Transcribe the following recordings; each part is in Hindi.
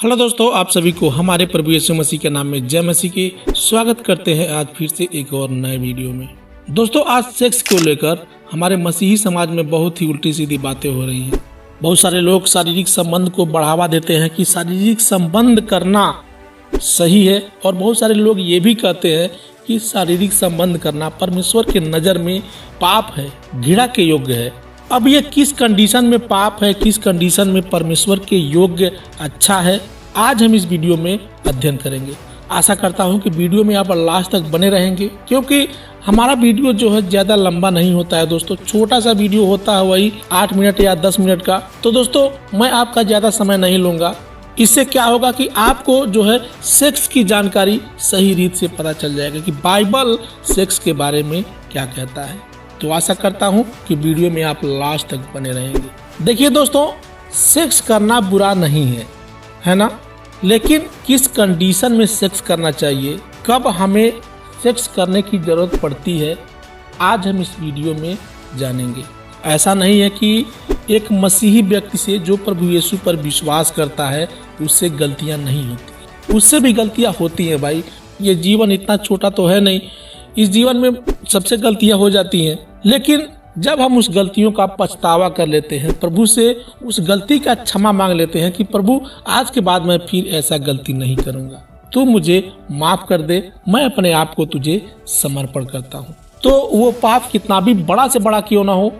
हेलो दोस्तों, आप सभी को हमारे प्रभु यीशु मसीह के नाम में जय मसीह की स्वागत करते हैं। आज फिर से एक और नए वीडियो में। दोस्तों, आज सेक्स को लेकर हमारे मसीही समाज में बहुत ही उल्टी सीधी बातें हो रही हैं। बहुत सारे लोग शारीरिक संबंध को बढ़ावा देते हैं कि शारीरिक संबंध करना सही है, और बहुत सारे लोग ये भी कहते हैं कि शारीरिक संबंध करना परमेश्वर के नज़र में पाप है, घृणा के योग्य है। अब ये किस कंडीशन में पाप है, किस कंडीशन में परमेश्वर के योग्य अच्छा है, आज हम इस वीडियो में अध्ययन करेंगे। आशा करता हूं कि वीडियो में आप लास्ट तक बने रहेंगे, क्योंकि हमारा वीडियो जो है ज़्यादा लंबा नहीं होता है दोस्तों। छोटा सा वीडियो होता है, वही 8 मिनट या 10 मिनट का। तो दोस्तों, मैं आपका ज़्यादा समय नहीं लूँगा। इससे क्या होगा कि आपको जो है सेक्स की जानकारी सही रीत से पता चल जाएगा कि बाइबल सेक्स के बारे में क्या कहता है। तो आशा करता हूं कि वीडियो में आप लास्ट तक बने रहेंगे। देखिए दोस्तों, सेक्स करना बुरा नहीं है ना? लेकिन किस कंडीशन में सेक्स करना चाहिए, कब हमें सेक्स करने की जरूरत पड़ती है, आज हम इस वीडियो में जानेंगे। ऐसा नहीं है कि एक मसीही व्यक्ति से जो प्रभु यीशु पर विश्वास करता है उससे गलतियां नहीं होती, उससे भी गलतियां होती हैं भाई। ये जीवन इतना छोटा तो है नहीं, इस जीवन में सबसे गलतियां हो जाती हैं। लेकिन जब हम उस गलतियों का पछतावा कर लेते हैं, प्रभु से उस गलती का क्षमा मांग लेते हैं कि प्रभु आज के बाद मैं फिर ऐसा गलती नहीं करूंगा, तू मुझे माफ कर दे, मैं अपने आप को तुझे समर्पण करता हूँ, तो वो पाप कितना भी बड़ा से बड़ा क्यों ना हो,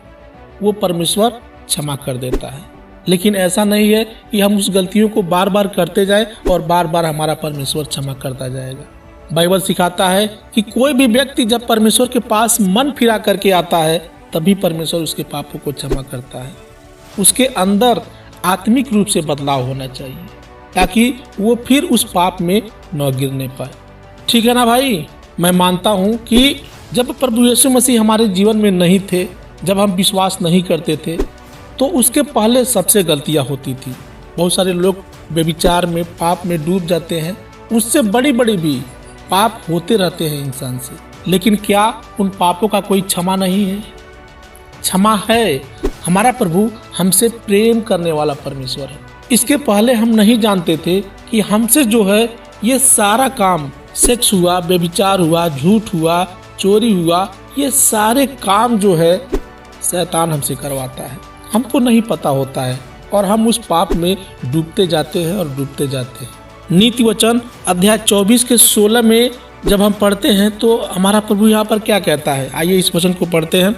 वो परमेश्वर क्षमा कर देता है। लेकिन ऐसा नहीं है कि हम उस गलतियों को बार बार करते जाएं और बार बार हमारा परमेश्वर क्षमा करता जाएगा। बाइबल सिखाता है कि कोई भी व्यक्ति जब परमेश्वर के पास मन फिरा करके आता है, तभी परमेश्वर उसके पापों को क्षमा करता है। उसके अंदर आत्मिक रूप से बदलाव होना चाहिए, ताकि वो फिर उस पाप में न गिरने पाए। ठीक है ना भाई? मैं मानता हूँ कि जब प्रभु यीशु मसीह हमारे जीवन में नहीं थे, जब हम विश्वास नहीं करते थे, तो उसके पहले सबसे गलतियाँ होती थी। बहुत सारे लोग व्यभिचार में, पाप में डूब जाते हैं। उससे बड़ी बड़ी भी पाप होते रहते हैं इंसान से। लेकिन क्या उन पापों का कोई क्षमा नहीं है? क्षमा है। हमारा प्रभु हमसे प्रेम करने वाला परमेश्वर है। इसके पहले हम नहीं जानते थे कि हमसे जो है ये सारा काम, सेक्स हुआ, व्यभिचार हुआ, झूठ हुआ, चोरी हुआ, ये सारे काम जो है शैतान हमसे करवाता है। हमको नहीं पता होता है और हम उस पाप में डूबते जाते हैं और डूबते जाते हैं। नीति वचन अध्याय 24 के 16 में जब हम पढ़ते हैं तो हमारा प्रभु यहाँ पर क्या कहता है, आइए इस वचन को पढ़ते हैं।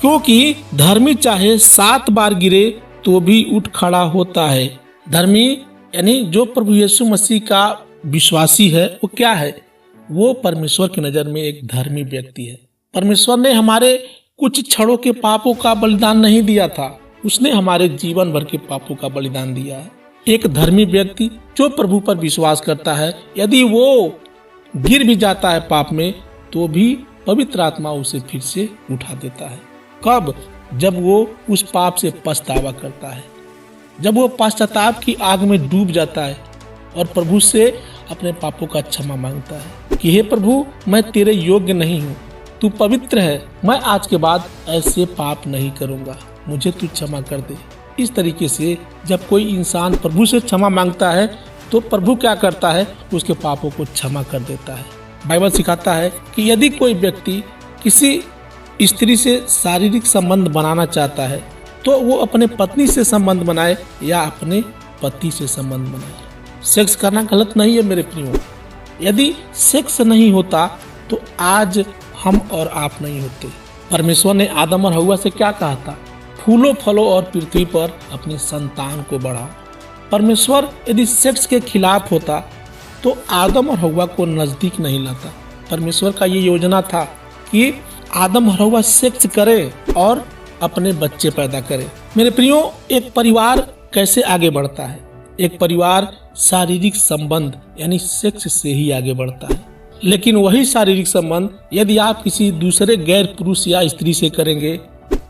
क्योंकि धर्मी चाहे 7 बार गिरे तो भी उठ खड़ा होता है। धर्मी यानी जो प्रभु यीशु मसीह का विश्वासी है, वो क्या है? वो परमेश्वर की नज़र में एक धर्मी व्यक्ति है। परमेश्वर ने हमारे कुछ क्षणों के पापों का बलिदान नहीं दिया था, उसने हमारे जीवन भर के पापों का बलिदान दिया है। एक धर्मी व्यक्ति जो प्रभु पर विश्वास करता है, यदि वो गिर भी जाता है पाप में, तो भी पवित्र आत्मा उसे फिर से उठा देता है। कब? जब वो उस पाप से पछतावा करता है, जब वो पश्चाताप की आग में डूब जाता है और प्रभु से अपने पापों का क्षमा मांगता है कि हे प्रभु, मैं तेरे योग्य नहीं हूँ, तू पवित्र है, मैं आज के बाद ऐसे पाप नहीं करूँगा, मुझे तू क्षमा कर दे। इस तरीके से जब कोई इंसान प्रभु से क्षमा मांगता है तो प्रभु क्या करता है? उसके पापों को क्षमा कर देता है। बाइबल सिखाता है कि यदि कोई व्यक्ति किसी स्त्री से शारीरिक संबंध बनाना चाहता है तो वो अपने पत्नी से संबंध बनाए या अपने पति से संबंध बनाए। सेक्स करना गलत नहीं है मेरे प्रियो। यदि सेक्स नहीं होता तो आज हम और आप नहीं होते। परमेश्वर ने आदम और हव्वा से क्या कहा था? फूलो फलो और पृथ्वी पर अपनी संतान को बढ़ाओ। परमेश्वर यदि सेक्स के खिलाफ होता तो आदम और हव्वा को नजदीक नहीं लाता। परमेश्वर का ये योजना था कि आदम और हव्वा सेक्स करे और अपने बच्चे पैदा करे। मेरे प्रियो, एक परिवार कैसे आगे बढ़ता है? एक परिवार शारीरिक संबंध यानी सेक्स से ही आगे बढ़ता है। लेकिन वही शारीरिक संबंध यदि आप किसी दूसरे गैर पुरुष या स्त्री से करेंगे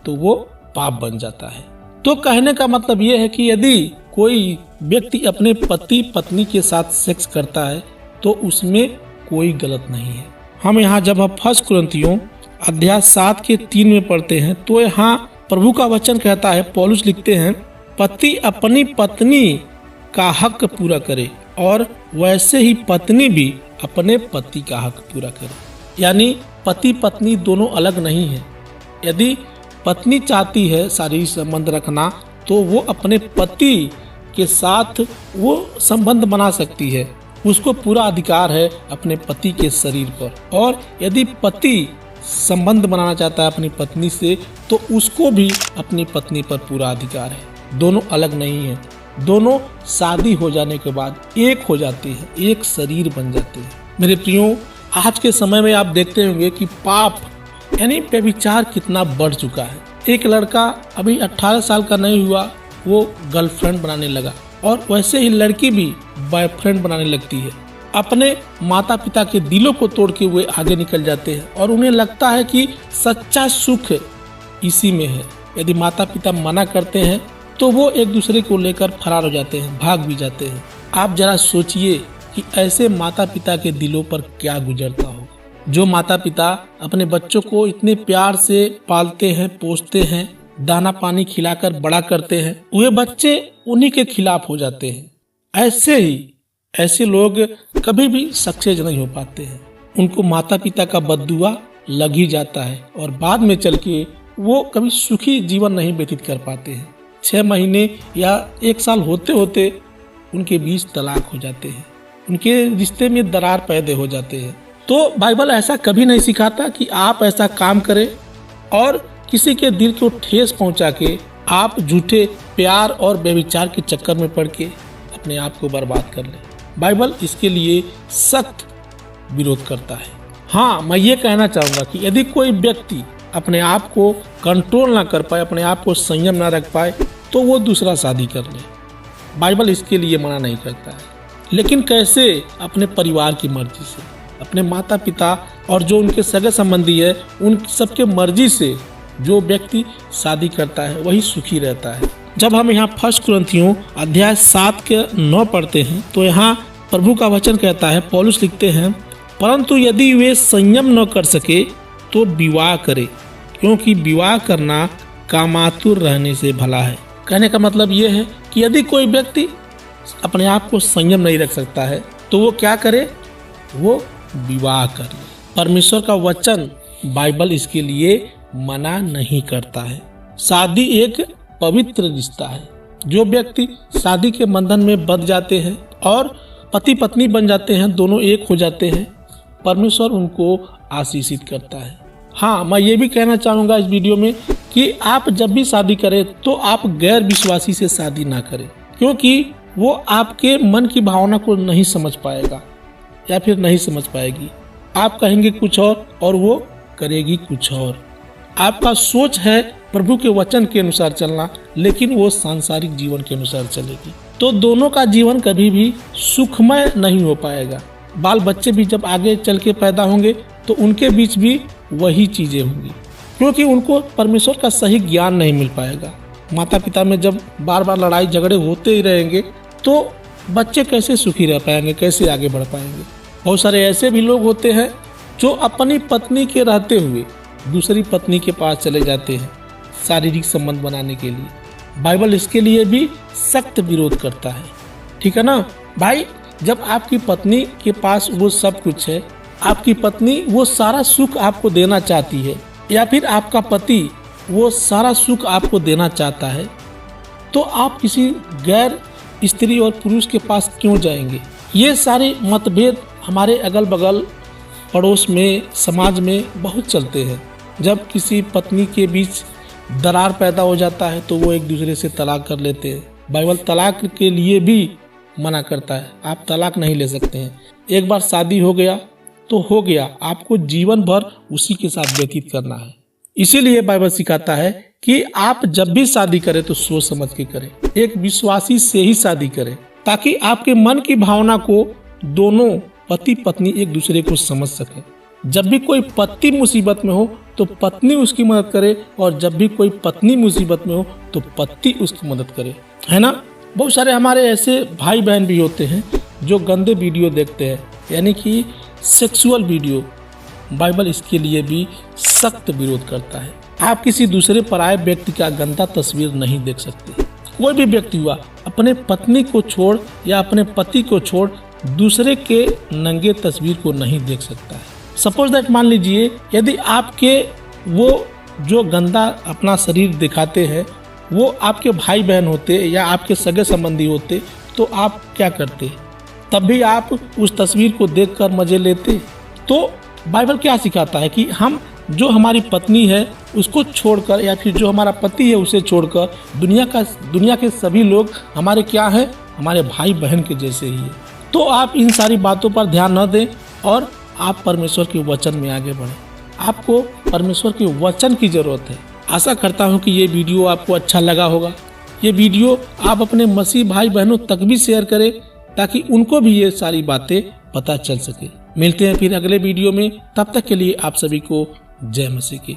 तो वो पाप बन जाता है। तो कहने का मतलब ये है कि यदि कोई व्यक्ति अपने पति पत्नी के साथ सेक्स करता है तो उसमें कोई गलत नहीं है। हम यहाँ जब हम 1 कुरिन्थियों अध्याय 7 के 3 में पढ़ते हैं तो यहाँ प्रभु का वचन कहता है, पौलुस लिखते हैं, पति अपनी पत्नी का हक पूरा करे और वैसे ही पत्नी भी अपने पति का हक पूरा करे। यानी पति पत्नी दोनों अलग नहीं है। यदि पत्नी चाहती है शारीरिक संबंध रखना तो वो अपने पति के साथ वो संबंध बना सकती है, उसको पूरा अधिकार है अपने पति के शरीर पर। और यदि पति संबंध बनाना चाहता है अपनी पत्नी से तो उसको भी अपनी पत्नी पर पूरा अधिकार है। दोनों अलग नहीं है, दोनों शादी हो जाने के बाद एक हो जाते हैं, एक शरीर बन जाते हैं। मेरे प्रियो, आज के समय में आप देखते होंगे कि पाप यानी व्यभिचार कितना बढ़ चुका है। एक लड़का अभी 18 साल का नहीं हुआ वो गर्लफ्रेंड बनाने लगा और वैसे ही लड़की भी बॉयफ्रेंड बनाने लगती है। अपने माता पिता के दिलों को तोड़ के वे आगे निकल जाते हैं और उन्हें लगता है कि सच्चा सुख इसी में है। यदि माता पिता मना करते हैं तो वो एक दूसरे को लेकर फरार हो जाते हैं, भाग भी जाते हैं। आप जरा सोचिए कि ऐसे माता पिता के दिलों पर क्या गुजरता होगा। जो माता पिता अपने बच्चों को इतने प्यार से पालते हैं, पोसते हैं, दाना पानी खिलाकर बड़ा करते हैं, वे बच्चे उन्हीं के खिलाफ हो जाते हैं। ऐसे लोग कभी भी सक्सेस नहीं हो पाते हैं। उनको माता पिता का बद्दुआ लग ही जाता है और बाद में चल के वो कभी सुखी जीवन नहीं व्यतीत कर पाते हैं। 6 महीने या 1 साल होते होते उनके बीच तलाक हो जाते हैं, उनके रिश्ते में दरार पैदा हो जाते हैं। तो बाइबल ऐसा कभी नहीं सिखाता कि आप ऐसा काम करें और किसी के दिल को ठेस पहुंचा के आप झूठे प्यार और व्यभिचार के चक्कर में पड़ के अपने आप को बर्बाद कर लें। बाइबल इसके लिए सख्त विरोध करता है। हाँ, मैं ये कहना चाहूँगा कि यदि कोई व्यक्ति अपने आप को कंट्रोल ना कर पाए, अपने आप को संयम ना रख पाए, तो वो दूसरा शादी कर ले। बाइबल इसके लिए मना नहीं करता है। लेकिन कैसे? अपने परिवार की मर्जी से, अपने माता पिता और जो उनके सगे संबंधी है उन सबके मर्जी से जो व्यक्ति शादी करता है वही सुखी रहता है। जब हम यहाँ 1 कुरिन्थियों अध्याय 7 के 9 पढ़ते हैं तो यहाँ प्रभु का वचन कहता है, पौलुस लिखते हैं, परंतु यदि वे संयम न कर सके तो विवाह करे, क्योंकि विवाह करना कामातुर रहने से भला है। कहने का मतलब ये है कि यदि कोई व्यक्ति अपने आप को संयम नहीं रख सकता है तो वो क्या करे? वो विवाह कर ले। परमेश्वर का वचन बाइबल इसके लिए मना नहीं करता है। शादी एक पवित्र रिश्ता है। जो व्यक्ति शादी के बंधन में बंध जाते हैं और पति पत्नी बन जाते हैं, दोनों एक हो जाते हैं, परमेश्वर उनको आशीषित करता है। हाँ, मैं ये भी कहना चाहूँगा इस वीडियो में कि आप जब भी शादी करें तो आप गैर विश्वासी से शादी ना करें, क्योंकि वो आपके मन की भावना को नहीं समझ पाएगा या फिर नहीं समझ पाएगी। आप कहेंगे कुछ और वो करेगी कुछ और। आपका सोच है प्रभु के वचन के अनुसार चलना, लेकिन वो सांसारिक जीवन के अनुसार चलेगी, तो दोनों का जीवन कभी भी सुखमय नहीं हो पाएगा। बाल बच्चे भी जब आगे चल के पैदा होंगे तो उनके बीच भी वही चीजें होंगी, क्योंकि उनको परमेश्वर का सही ज्ञान नहीं मिल पाएगा। माता पिता में जब बार बार लड़ाई झगड़े होते ही रहेंगे तो बच्चे कैसे सुखी रह पाएंगे, कैसे आगे बढ़ पाएंगे। बहुत सारे ऐसे भी लोग होते हैं जो अपनी पत्नी के रहते हुए दूसरी पत्नी के पास चले जाते हैं शारीरिक संबंध बनाने के लिए। बाइबल इसके लिए भी सख्त विरोध करता है। ठीक है ना भाई? जब आपकी पत्नी के पास वो सब कुछ है, आपकी पत्नी वो सारा सुख आपको देना चाहती है, या फिर आपका पति वो सारा सुख आपको देना चाहता है, तो आप किसी गैर स्त्री और पुरुष के पास क्यों जाएंगे? ये सारे मतभेद हमारे अगल बगल पड़ोस में, समाज में बहुत चलते हैं। जब किसी पत्नी के बीच दरार पैदा हो जाता है तो वो एक दूसरे से तलाक कर लेते हैं। बाइबल तलाक के लिए भी मना करता है। आप तलाक नहीं ले सकते हैं। एक बार शादी हो गया तो हो गया, आपको जीवन भर उसी के साथ व्यतीत करना है। इसीलिए बाइबल सिखाता है कि आप जब भी शादी करें तो सोच समझ के करें, एक विश्वासी से ही शादी करें, ताकि आपके मन की भावना को दोनों पति पत्नी एक दूसरे को समझ सके। जब भी कोई पति मुसीबत में हो तो पत्नी उसकी मदद करे, और जब भी कोई पत्नी मुसीबत में हो तो पति उसकी मदद करे, है ना? बहुत सारे हमारे ऐसे भाई बहन भी होते हैं जो गंदे वीडियो देखते हैं, यानी कि सेक्सुअल वीडियो। बाइबल इसके लिए भी सख्त विरोध करता है। आप किसी दूसरे पराये व्यक्ति का गंदा तस्वीर नहीं देख सकते। कोई भी व्यक्ति हुआ अपने पत्नी को छोड़ या अपने पति को छोड़ दूसरे के नंगे तस्वीर को नहीं देख सकता है। सपोज दैट मान लीजिए यदि आपके वो जो गंदा अपना शरीर दिखाते हैं वो आपके भाई बहन होते या आपके सगे संबंधी होते तो आप क्या करते? तब भी आप उस तस्वीर को देखकर मजे लेते। तो बाइबल क्या सिखाता है कि हम जो हमारी पत्नी है उसको छोड़कर या फिर जो हमारा पति है उसे छोड़कर दुनिया के सभी लोग हमारे क्या है, हमारे भाई बहन के जैसे ही है। तो आप इन सारी बातों पर ध्यान न दें और आप परमेश्वर के वचन में आगे बढ़ें। आपको परमेश्वर के वचन की जरूरत है। आशा करता हूँ कि ये वीडियो आपको अच्छा लगा होगा। ये वीडियो आप अपने मसीह भाई बहनों तक भी शेयर करें ताकि उनको भी ये सारी बातें पता चल सके। मिलते हैं फिर अगले वीडियो में, तब तक के लिए आप सभी को जय मसीह की।